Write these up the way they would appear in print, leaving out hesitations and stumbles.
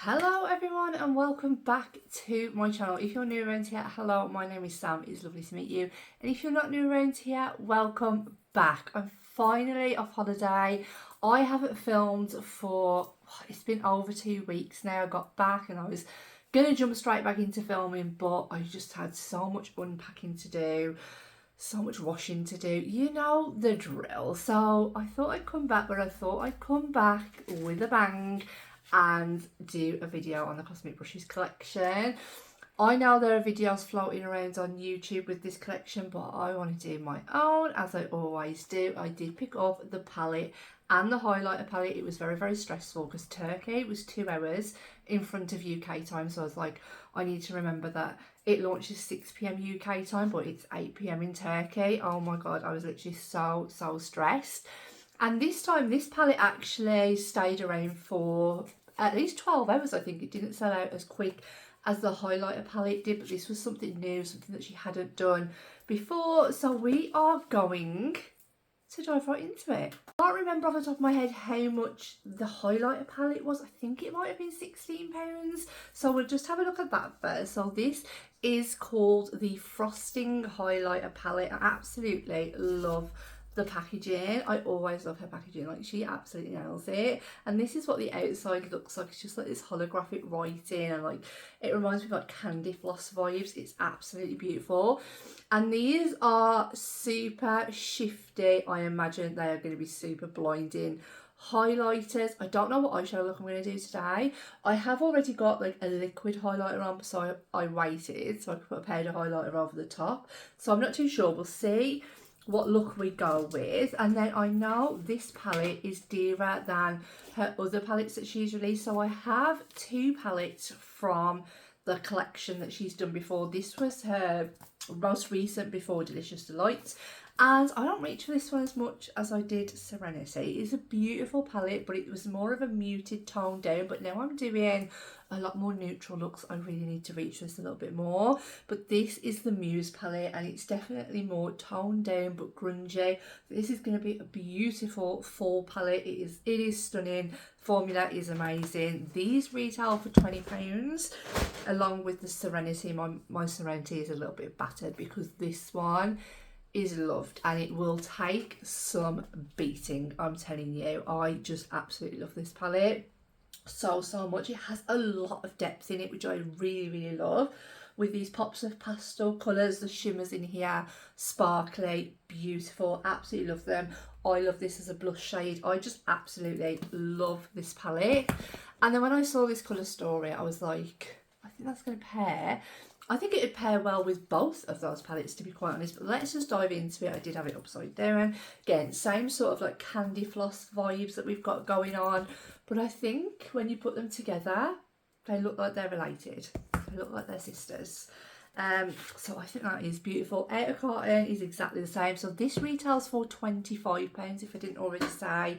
Hello everyone and welcome back to my channel. If you're new around here, hello, my name is Sam. It's lovely to meet you. And if you're not new around here, welcome back. I'm finally off holiday. I haven't filmed for, it's been over 2 weeks now. I got back and I was going to jump straight back into filming, but I just had so much unpacking to do, so much washing to do, you know the drill. So I thought I'd come back, but I thought I'd come back with a bang and do a video on the Cosmic Brushes collection. I know there are videos floating around on YouTube with this collection, but I want to do my own, as I always do. I did pick up the palette and the highlighter palette. It was very stressful because Turkey was 2 hours in front of UK time, so I was like, I need to remember that it launches 6 PM UK time, but it's 8 PM in Turkey. Oh my god, I was literally so stressed. And this time, this palette actually stayed around for at least 12 hours, I think. It didn't sell out as quick as the highlighter palette did, but this was something new, something that she hadn't done before. So we are going to dive right into it. I can't remember off the top of my head how much the highlighter palette was. I think it might have been £16. So we'll just have a look at that first. So this is called the Frosting Highlighter Palette. I absolutely love the packaging. I always love her packaging, like she absolutely nails it. And this is what the outside looks like. It's just like this holographic writing, and like it reminds me of like candy floss vibes. It's absolutely beautiful. And these are super shifty. I imagine they are going to be super blinding highlighters. I don't know what eyeshadow look I'm going to do today. I have already got like a liquid highlighter on, so I waited so I could put a powder highlighter over the top. So I'm not too sure. We'll see what look we go with. And then I know this palette is dearer than her other palettes that she's released, so I have 2 palettes from the collection that she's done before. This was her most recent before Delicious Delights, and I don't reach for this one as much as I did Serenity. It's a beautiful palette, but it was more of a muted tone down, but now I'm doing a lot more neutral looks. I really need to reach this a little bit more. But this is the Muse palette, and it's definitely more toned down but grungy. This is going to be a beautiful fall palette. It is stunning. Formula is amazing. These retail for £20 along with the Serenity. My Serenity is a little bit battered because this one is loved, and it will take some beating, I'm telling you. I just absolutely love this palette so much. It has a lot of depth in it, which I really love, with these pops of pastel colours. The shimmers in here, sparkly, beautiful, absolutely love them. I love this as a blush shade. I just absolutely love this palette. And then when I saw this colour story, I was like, I think that's going to pair. I think it would pair well with both of those palettes, to be quite honest. But let's just dive into it. I did have it upside down. Again, same sort of like candy floss vibes that we've got going on. But I think when you put them together, they look like they're related. They look like they're sisters. So I think that is beautiful. Outer carton is exactly the same. So this retails for £25, if I didn't already say.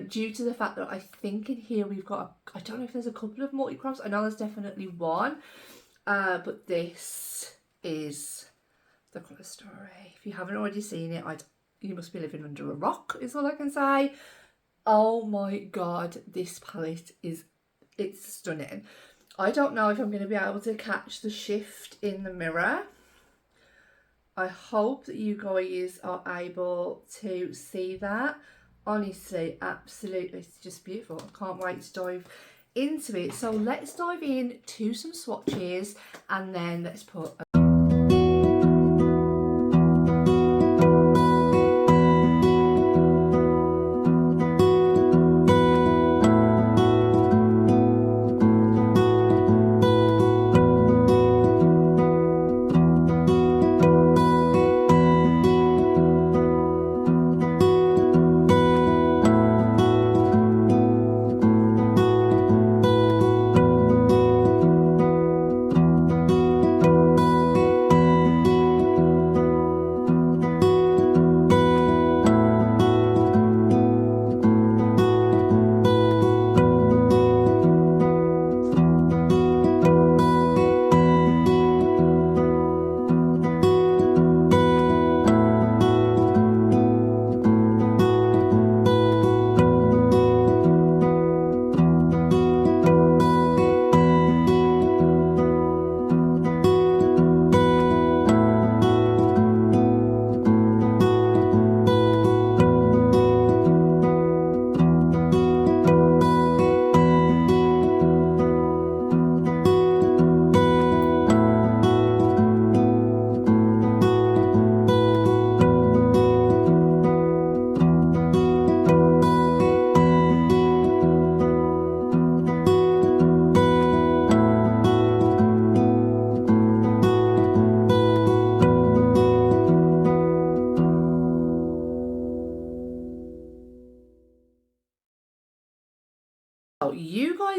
Due to the fact that I think in here we've got, I don't know if there's a couple of multi-crops. I know there's definitely one. But this is the colour story. If you haven't already seen it, you must be living under a rock, is all I can say. Oh my god, this palette it's stunning. I don't know if I'm going to be able to catch the shift in the mirror. I hope that you guys are able to see that. Honestly, absolutely, it's just beautiful. I can't wait to dive into it. So let's dive in to some swatches, and then let's put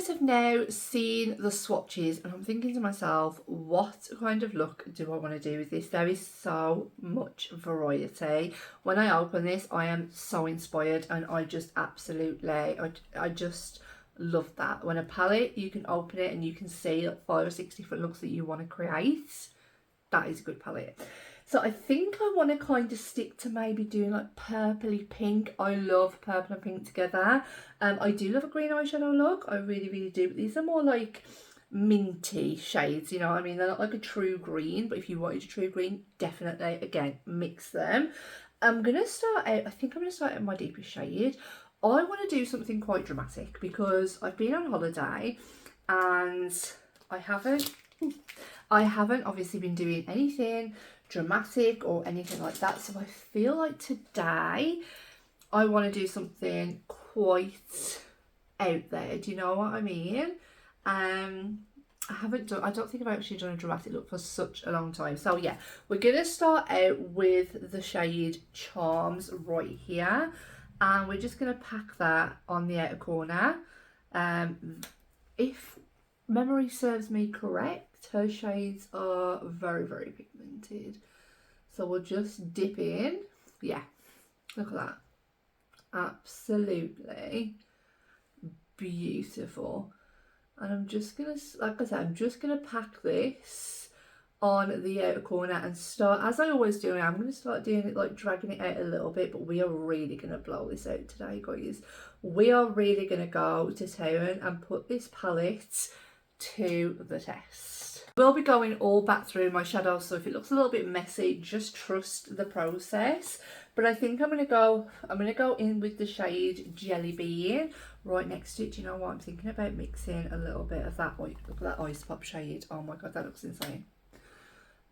guys have now seen the swatches and I'm thinking to myself, what kind of look do I want to do with this? There is so much variety. When I open this, I am so inspired and I just absolutely, I just love that. When a palette, you can open it and you can see like 5 or 6 different looks that you want to create. That is a good palette. So I think I want to kind of stick to maybe doing like purpley pink. I love purple and pink together. I do love a green eyeshadow look. I really, really do. But these are more like minty shades, you know what I mean? They're not like a true green, but if you wanted a true green, definitely, again, mix them. I'm going to start out, I think I'm going to start out my deepest shade. I want to do something quite dramatic because I've been on holiday and I haven't obviously been doing anything dramatic or anything like that, so I feel like today I want to do something quite out there. Do you know what I mean? I don't think I've actually done a dramatic look for such a long time. So yeah, we're gonna start out with the shade Charms right here, and we're just gonna pack that on the outer corner. If memory serves me correct, her shades are very, very pigmented. So we'll just dip in. Yeah, look at that. Absolutely beautiful. And I'm just going to, like I said, I'm just going to pack this on the outer corner and start, as I always do, I'm going to start doing it like dragging it out a little bit, but we are really going to blow this out today, guys. We are really going to go to town and put this palette to the test. We'll be going all back through my shadows, so if it looks a little bit messy, just trust the process. But I think I'm gonna go in with the shade Jelly Bean right next to it. Do you know what? I'm thinking about mixing a little bit of that. Look at that Ice Pop shade. Oh my god, that looks insane.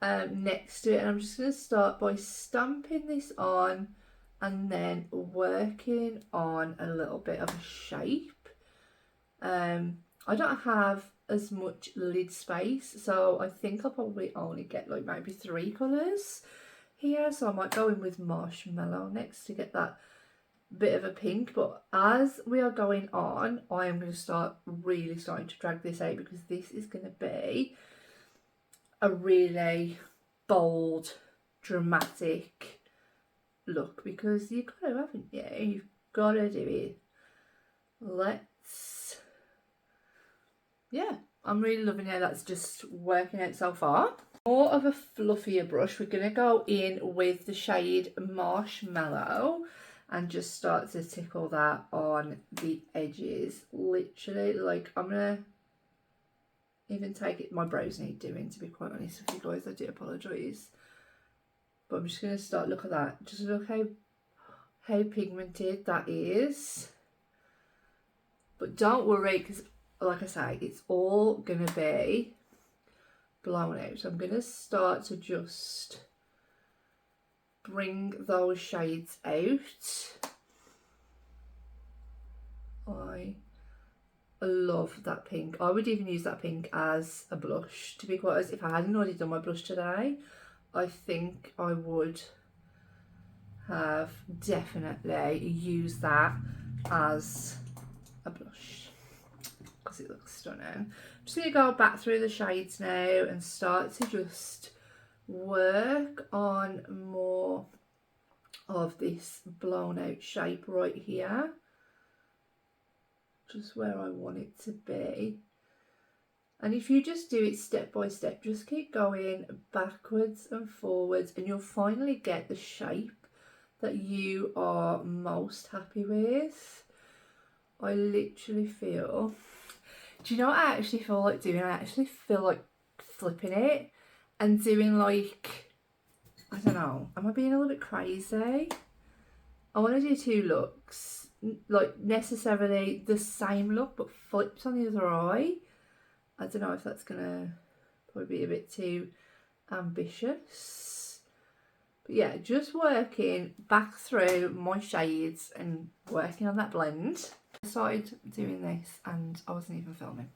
Next to it, and I'm just gonna start by stamping this on and then working on a little bit of a shape. I don't have as much lid space, so I think I'll probably only get like maybe 3 colours here, so I might go in with Marshmallow next to get that bit of a pink. But as we are going on, I am going to start really starting to drag this out, because this is going to be a really bold, dramatic look, because you've got to, haven't you? You've got to do it. Yeah, I'm really loving how that's just working out so far. More of a fluffier brush, we're going to go in with the shade Marshmallow and just start to tickle that on the edges. Literally, like, I'm going to even take it, my brows need doing, to be quite honest with you guys, I do apologise. But I'm just going to start, look at that, just look how pigmented that is. But don't worry, because like I say, it's all going to be blown out. So I'm going to start to just bring those shades out. I love that pink. I would even use that pink as a blush, to be quite honest. If I hadn't already done my blush today, I think I would have definitely used that as a blush, because it looks stunning. I'm just going to go back through the shades now and start to just work on more of this blown out shape right here, just where I want it to be. And if you just do it step by step, just keep going backwards and forwards, and you'll finally get the shape that you are most happy with. I literally feel, do you know what I actually feel like doing? I actually feel like flipping it and doing like, I don't know, am I being a little bit crazy? I want to do 2 looks, like necessarily the same look but flipped on the other eye. I don't know if that's gonna probably be a bit too ambitious. But yeah, just working back through my shades and working on that blend. I started doing this and I wasn't even filming.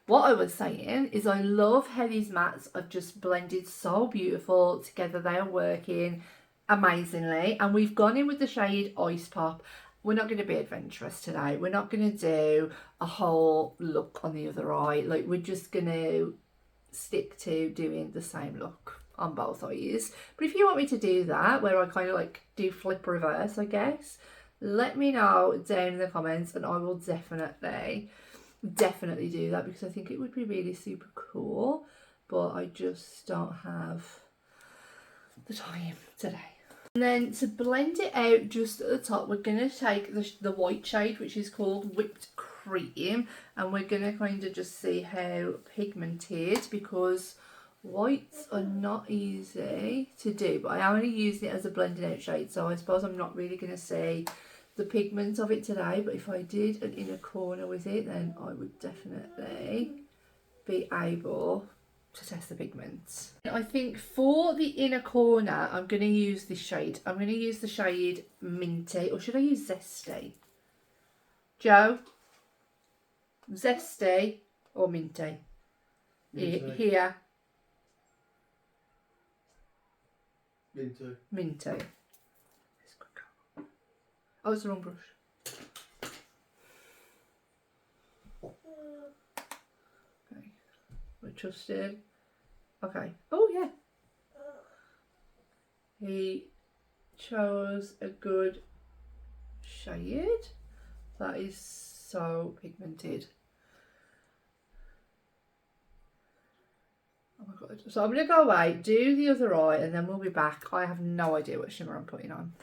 What I was saying is I love how these mattes are just blended so beautiful together. They are working amazingly, and we've gone in with the shade Ice Pop, we're not going to be adventurous today. We're not going to do a whole look on the other eye. Like, we're just going to stick to doing the same look on both eyes. But if you want me to do that, where I kind of like do flip reverse, I guess, let me know down in the comments, and I will definitely do that, because I think it would be really super cool, but I just don't have the time today. And then to blend it out just at the top, we're going to take the white shade, which is called Whipped Cream, and we're going to kind of just see how pigmented, because whites are not easy to do, but I am only using it as a blending out shade, so I suppose I'm not really going to see the pigment of it today, but if I did an inner corner with it, then I would definitely be able to test the pigments. I think for the inner corner, I'm going to use this shade. I'm going to use the shade Minty, or should I use Zesty? Joe? Zesty or Minty? Minty. Here. Minty. Minty. Oh, it's the wrong brush. Okay, we're trusted. Okay. Oh yeah. He chose a good shade. That is so pigmented. Oh my god. So I'm gonna go away, do the other eye, and then we'll be back. I have no idea what shimmer I'm putting on.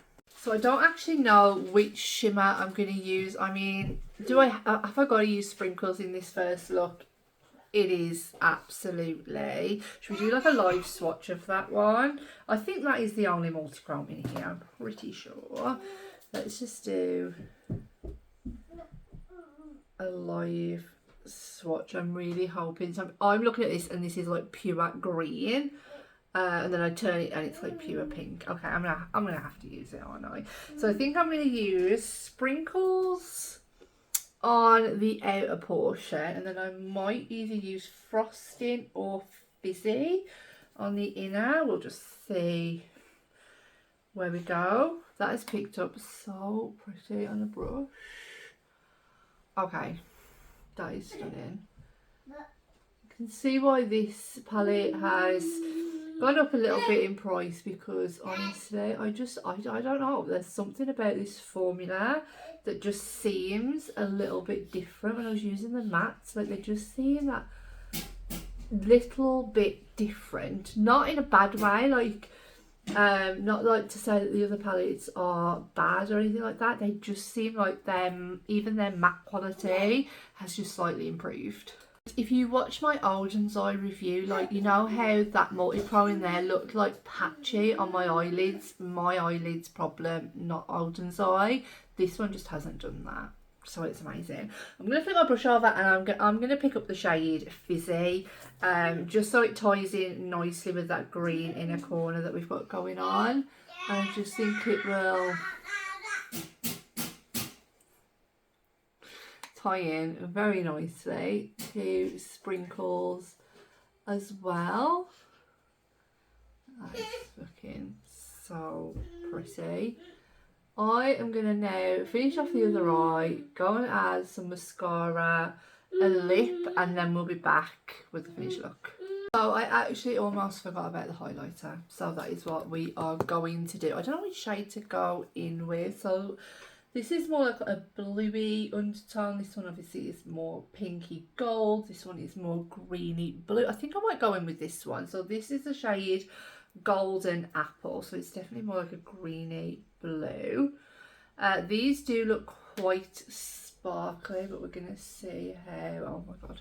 So I don't actually know which shimmer I'm going to use. I mean, have I got to use sprinkles in this first look? It is absolutely. Should we do like a live swatch of that one? I think that is the only multi-chrome in here, I'm pretty sure. Let's just do a live swatch. I'm really hoping. So I'm looking at this, and this is like pure green. And then I turn it and it's like pure pink. Okay, I'm gonna have to use it, aren't I? So I think I'm gonna use sprinkles on the outer portion, and then I might either use frosting or fizzy on the inner. We'll just see where we go. That is picked up so pretty on the brush. Okay, that is stunning. You can see why this palette has gone up a little bit in price, because honestly I don't know, there's something about this formula that just seems a little bit different. When I was using the mattes, like, they just seem that little bit different, not in a bad way, like not like to say that the other palettes are bad or anything like that. They just seem like even their matte quality has just slightly improved. If you watch my Olden's Eye review, like, you know how that multi-pro in there looked like patchy on my eyelids? My eyelids problem, not Olden's Eye. This one just hasn't done that, so it's amazing. I'm going to flip my brush over, and I'm going to pick up the shade Fizzy, just so it ties in nicely with that green inner corner that we've got going on. And I just think it will tie in very nicely to sprinkles as well. That's looking so pretty. I am going to now finish off the other eye, go and add some mascara, a lip, and then we'll be back with the finished look. So I actually almost forgot about the highlighter, so that is what we are going to do. I don't know which shade to go in with, so this is more like a bluey undertone. This one obviously is more pinky gold. This one is more greeny blue. I think I might go in with this one. So this is the shade Golden Apple. So it's definitely more like a greeny blue. These do look quite sparkly, but we're going to see how... Oh my god.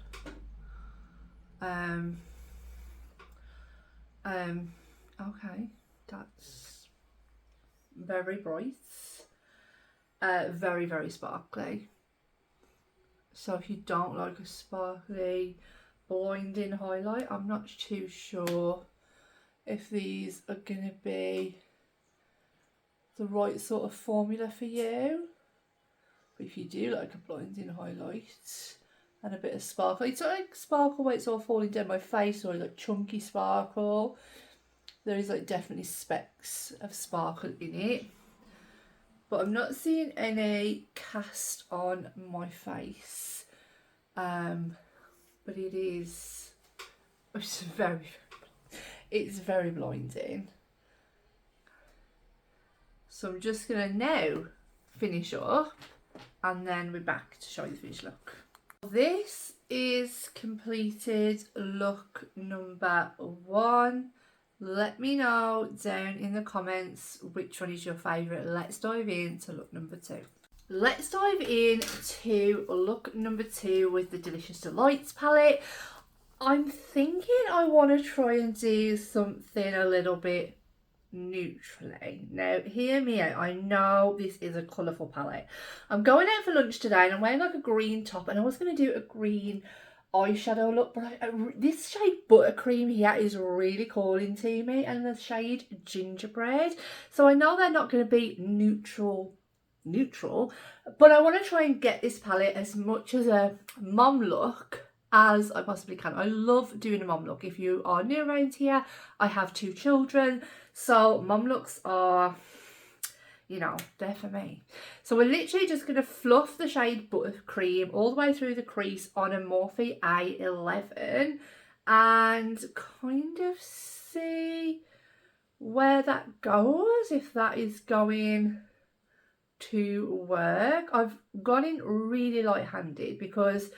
Okay. That's very bright. Very, very sparkly. So if you don't like a sparkly blinding highlight, I'm not too sure if these are going to be the right sort of formula for you. But if you do like a blinding highlight and a bit of sparkle, it's not like sparkle where it's all falling down my face, or like chunky sparkle. There is like definitely specks of sparkle in it. but I'm not seeing any cast on my face. But it's very blinding. So I'm just gonna now finish up, and then we're back to show you the finished look. This is completed look number 1. Let me know down in the comments which one is your favourite. Let's dive into look number 2. Let's dive into look number 2 with the Delicious Delights palette. I'm thinking I want to try and do something a little bit neutrally. Now, hear me out. I know this is a colourful palette. I'm going out for lunch today and I'm wearing like a green top, and I was going to do a green eyeshadow look, but this shade Buttercream here is really calling to me, and the shade Gingerbread. So I know they're not going to be neutral, but I want to try and get this palette as much as a mum look as I possibly can. I love doing a mum look. If you are new around here, I have 2 children, so mum looks are, you know, they're for me. So we're literally just going to fluff the shade Buttercream all the way through the crease on a Morphe A11 and kind of see where that goes, if that is going to work. I've gone in really light-handed because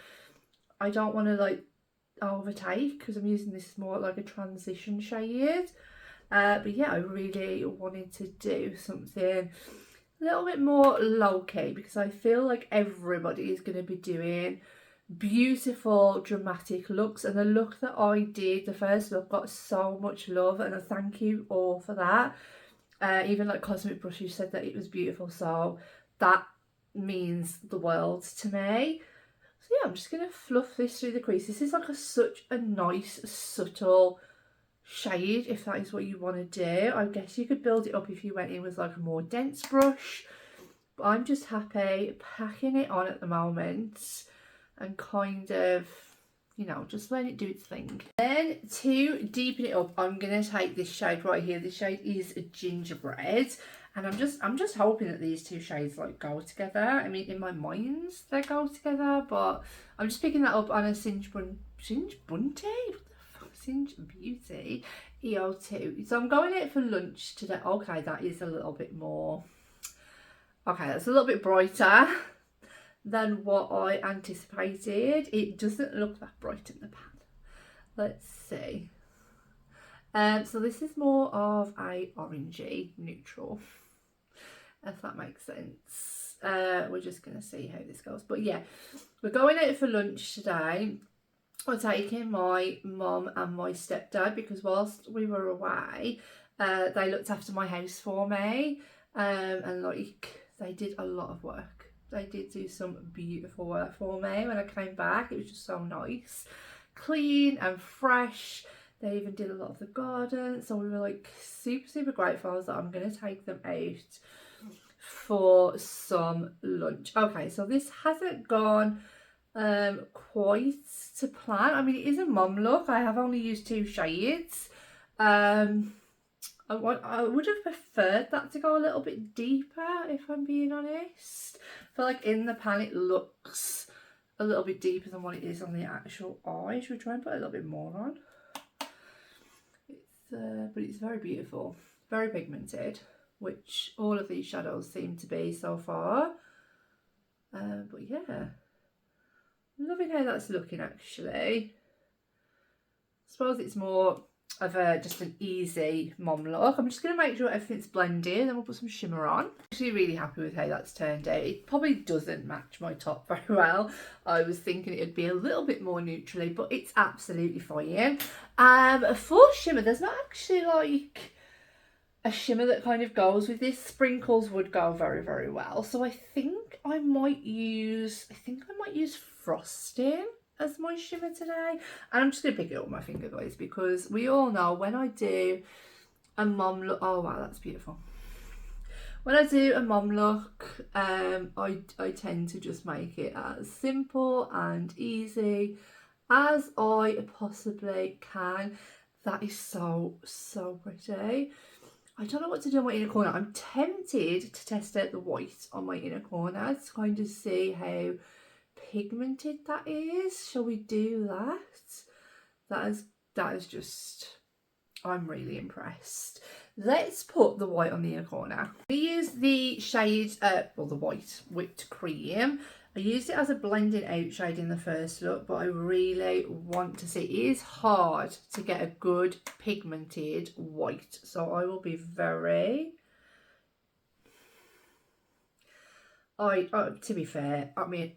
I don't want to like overtake, because I'm using this more like a transition shade. But yeah, I really wanted to do something a little bit more low-key, because I feel like everybody is going to be doing beautiful dramatic looks, and the look that I did, the first look, got so much love, and I thank you all for that. Even like Cosmic Brushes said that it was beautiful, so that means the world to me. So yeah, I'm just going to fluff this through the crease. This is like such a nice, subtle shade, if that is what you want to do. I guess you could build it up if you went in with like a more dense brush. But I'm just happy packing it on at the moment and kind of, you know, just letting it do its thing. Then to deepen it up, I'm going to take this shade right here. This shade is Gingerbread. And I'm just hoping that these 2 shades like go together. I mean, in my mind they go together, but I'm just picking that up on a Singe Beauty EO2. So I'm going out for lunch today. Okay, that is a little bit more. Okay, that's a little bit brighter than what I anticipated. It doesn't look that bright in the pan. Let's see. So this is more of a orangey neutral, if that makes sense. We're just going to see how this goes. But yeah, we're going out for lunch today. I'm taking my mum and my stepdad, because whilst we were away, they looked after my house for me, and like they did a lot of work. They did do some beautiful work for me. When I came back, it was just so nice, clean and fresh. They even did a lot of the garden, so we were like super grateful. I was like, I'm going to take them out for some lunch. Okay, so this hasn't gone quite to plan. I mean, it is a mum look. I have only used 2 shades. I would have preferred that to go a little bit deeper, if I'm being honest. I feel like in the pan it looks a little bit deeper than what it is on the actual eye. Should we try and put a little bit more on? But it's very beautiful, very pigmented, which all of these shadows seem to be so far. But yeah, loving how that's looking actually. I suppose it's more of just an easy mom look. I'm just going to make sure everything's blended, and we'll put some shimmer on. I'm actually really happy with how that's turned out. It probably doesn't match my top very well. I was thinking it'd be a little bit more neutrally, but it's absolutely fine. For shimmer, there's not actually like a shimmer that kind of goes with this. Sprinkles would go very well. So I think I might use frosting as my shimmer today, and I'm just going to pick it up with my finger, guys, because we all know when I do a mom look, oh wow, that's beautiful. When I do a mom look, I tend to just make it as simple and easy as I possibly can. That is so pretty. I don't know what to do on my inner corner. I'm tempted to test out the white on my inner corner to kind of see how pigmented that is. Shall we do that? That is just, I'm really impressed. Let's put the white on the inner corner. We use the shade, well, the white whipped cream. I used it as a blending out shade in the first look, but I really want to see. It is hard to get a good pigmented white, so I will be very... to be fair, I mean,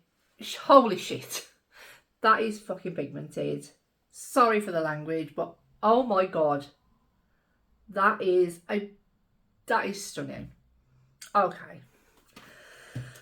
holy shit, that is fucking pigmented. Sorry for the language, but oh my god, that is stunning. Okay.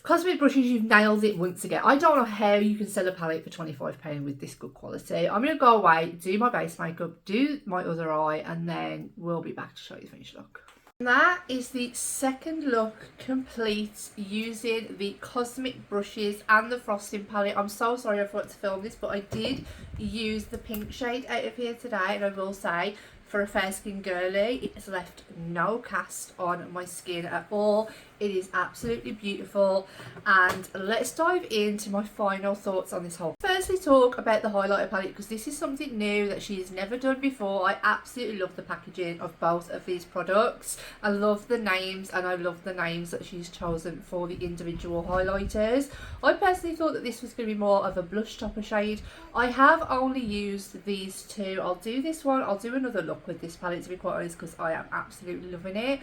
Cosmetic brushes, you've nailed it once again. I don't know how you can sell a palette for £25 with this good quality. I'm going to go away, do my base makeup, do my other eye, and then we'll be back to show you the finished look. And that is the second look complete using the Cosmic brushes and the frosting palette. I'm so sorry I forgot to film this, but I did use the pink shade out of here today, and I will say, for a fair skin girly, it has left no cast on my skin at all. It is absolutely beautiful, and let's dive into my final thoughts on this whole. Firstly, talk about the highlighter palette, because this is something new that she has never done before. I absolutely love the packaging of both of these products. I love the names, and I love the names that she's chosen for the individual highlighters. I personally thought that this was going to be more of a blush topper shade. I have only used these two. I'll do this one, I'll do another look with this palette, to be quite honest, because I am absolutely loving it.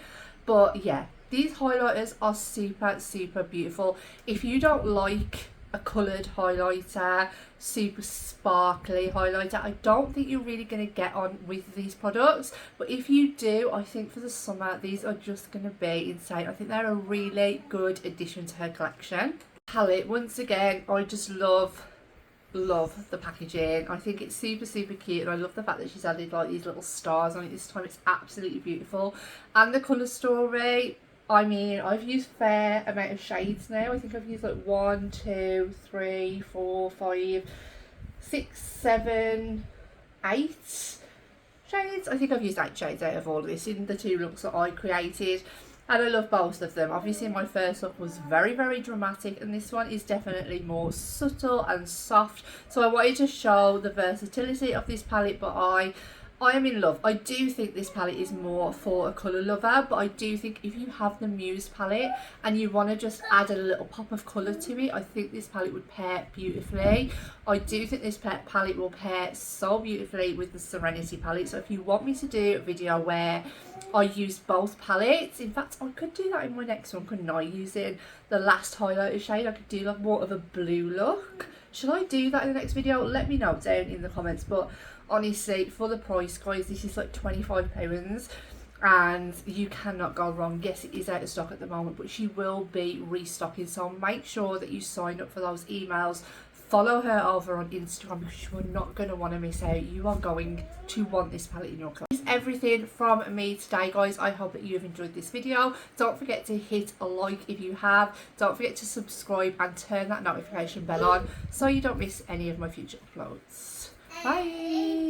But yeah, these highlighters are super beautiful. If you don't like a coloured highlighter, super sparkly highlighter, I don't think you're really going to get on with these products. But if you do, I think for the summer, these are just going to be insane. I think they're a really good addition to her collection. Palette, once again, I just love the packaging. I think it's super cute, and I love the fact that she's added like these little stars on it this time. It's absolutely beautiful. And the colour story, I mean, I've used fair amount of shades now. I think I've used like 1, 2, 3, 4, 5, 6, 7, 8 shades. I think I've used 8 shades out of all of this in the 2 looks that I created, and I love both of them. Obviously my first look was very dramatic, and this one is definitely more subtle and soft. So I wanted to show the versatility of this palette, but I am in love. I do think this palette is more for a colour lover, but I do think if you have the Muse palette and you want to just add a little pop of colour to it, I think this palette would pair beautifully. I do think this palette will pair so beautifully with the Serenity palette. So if you want me to do a video where I use both palettes, in fact I could do that in my next one, couldn't I, using the last highlighter shade. I could do like more of a blue look. Should I do that in the next video? Let me know down in the comments. But honestly, for the price, guys, this is like £25 and you cannot go wrong. Yes, it is out of stock at the moment, but she will be restocking, so make sure that you sign up for those emails. Follow her over on Instagram, because you are not going to want to miss out. You are going to want this palette in your collection. That's everything from me today, guys. I hope that you have enjoyed this video. Don't forget to hit a like if you have. Don't forget to subscribe and turn that notification bell on so you don't miss any of my future uploads. Bye!